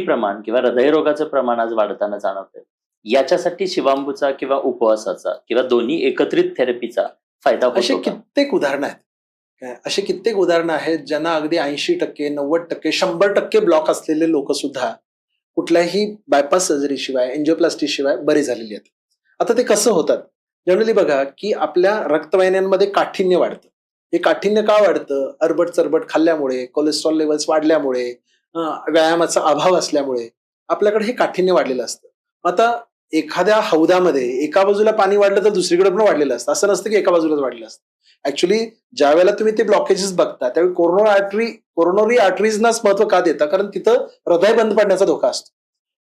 प्रमाण किंवा हृदयरोगाचं प्रमाण आज वाढताना जाणवतंय. याच्यासाठी शिवांबूचा किंवा उपवासाचा किंवा दोन्ही एकत्रित थेरपीचा फायदा असे होतो का? कित्येक उदाहरणं आहेत. असे कित्येक उदाहरणं आहेत ज्यांना अगदी 80%, 90%, 100% ब्लॉक असलेले लोक सुद्धा कुठल्याही बायपास सर्जरी शिवाय, एन्जिओप्लास्टी शिवाय बरे झालेली आहेत. आता ते कसं होतात? जनरली बघा की आपल्या रक्तवाहिन्यांमध्ये काठिण्य वाढतं. हे काठिण्य का वाढतं? अरबट चरबट खाल्ल्यामुळे, कोलेस्ट्रॉल लेवल्स वाढल्यामुळे, व्यायामाचा अभाव असल्यामुळे आपल्याकडे हे काठिण्य वाढलेलं असतं. आता एखाद्या हौदामध्ये एका बाजूला पाणी वाढलं तर दुसरीकडे पण वाढलेलं असतं. असं नसतं की एका बाजूलाच वाढलेलं असतं. ऍक्च्युली ज्या वेळेला तुम्ही ते ब्लॉकेजेस बघता त्यावेळी कोरोनरी आर्टरीजनाच महत्व का देता? कारण तिथं हृदय बंद पडण्याचा धोका असतो.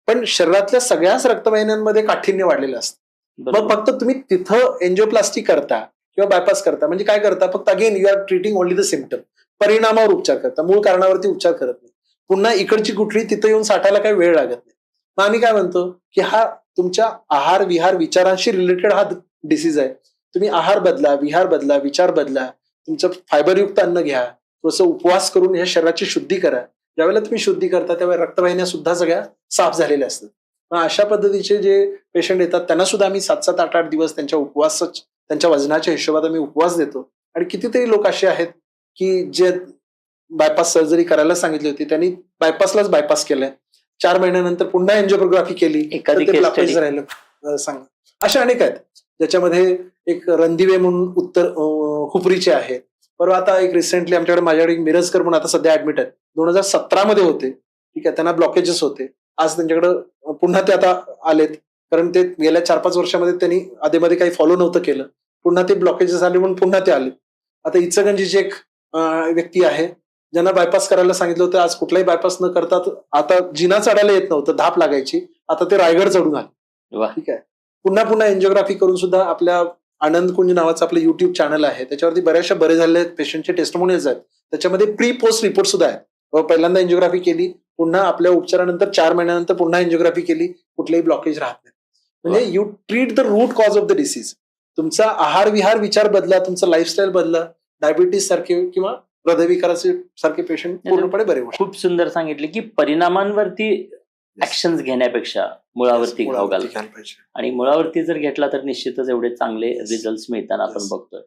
पण शरीरातल्या सगळ्याच रक्तवाहिन्यांमध्ये काठिण्य वाढलेलं असतं. मग बरोबर. फक्त तुम्ही तिथं एन्जिओप्लास्टी करता किंवा बायपास करता म्हणजे काय करता? फक्त again you are treating only the symptom. परिणामावर उपचार करता, मूळ कारणावरती उपचार करत नाही. पुन्हा इकडची कुठली तिथं येऊन साठायला काही वेळ लागत नाही. मग आम्ही काय म्हणतो की हा तुमच्या आहार विहार विचारांशी रिलेटेड हा डिसीज आहे. तुम्ही आहार बदला, विहार बदला, विचार बदला, तुमचं फायबरयुक्त अन्न घ्या, थोडंसं उपवास करून या शरीराची शुद्धी करा. ज्यावेळेला तुम्ही शुद्धी करता त्यावेळेला रक्तवाहिन्या सुद्धा सगळ्या साफ झालेल्या असतात. मग अशा पद्धतीचे जे पेशंट येतात त्यांना सुद्धा आम्ही 7-7, 8-8 दिवस त्यांच्या वजनाच्या हिशोबात आम्ही उपवास देतो. आणि कितीतरी लोक असे आहेत की जे बायपास सर्जरी करायला सांगितली होती त्यांनी बायपासलाच बायपास केलंय. 4 महिन्यानंतर पुन्हा एन्जिओग्राफी केली, एखादी तर ते case ब्लॉकेज study? राहिलं. सांगा. अशा अनेक आहेत ज्याच्यामध्ये एक रणदिवे म्हणून उत्तर हुपरीचे आहेत. परवा आता एक रिसेंटली माझ्याकडे एक मिरजकर म्हणून आता सध्या ऍडमिट आहेत. 2017 मध्ये होते. ठीक आहे, त्यांना ब्लॉकेजेस होते. आज त्यांच्याकडे पुन्हा ते आता आलेत. कारण ते गेल्या 4-5 वर्षामध्ये त्यांनी आधीमध्ये काही फॉलो नव्हतं केलं. पुन्हा ते ब्लॉकेजेस आले म्हणून पुन्हा ते आले. आता इचलकरंजीची एक व्यक्ती आहे ज्यांना बायपास करायला सांगितलं होतं. आज कुठलाही बायपास न करता आता जिना चढायला येत नव्हतं, धाप लागायची. आता ते रायगड चढून आले. वा. ठीक आहे. पुन्हा एन्जिओग्राफी करून सुद्धा आपल्या आनंद कुंज नावाचं आपलं युट्यूब चॅनल आहे त्याच्यावरती बऱ्याचशा बरे झालेले पेशंटचे टेस्टिमोनियल्स आहेत. त्याच्यामध्ये प्री पोस्ट रिपोर्ट सुद्धा आहेत. पहिल्यांदा एन्जिओग्राफी केली, पुन्हा आपल्या उपचारानंतर 4 महिन्यानंतर पुन्हा एन्जिओग्राफी केली, कुठलेही ब्लॉकेज राहत नाही. म्हणजे you treat the root cause of the disease. तुमचा आहार विहार विचार बदला, तुमचं लाईफस्टाईल बदला, डायबिटीस सारखे किंवा हृदयविकाराचे सारखे पेशंट पूर्णपणे बरे होऊ शकतात. खूप सुंदर सांगितले की परिणामांवरती ऍक्शन्स घेण्यापेक्षा मुळावरती घाव घाला. घ्यायला पाहिजे. आणि मुळावरती जर घेतला तर निश्चितच एवढे चांगले रिझल्ट मिळताना आपण बघतोय.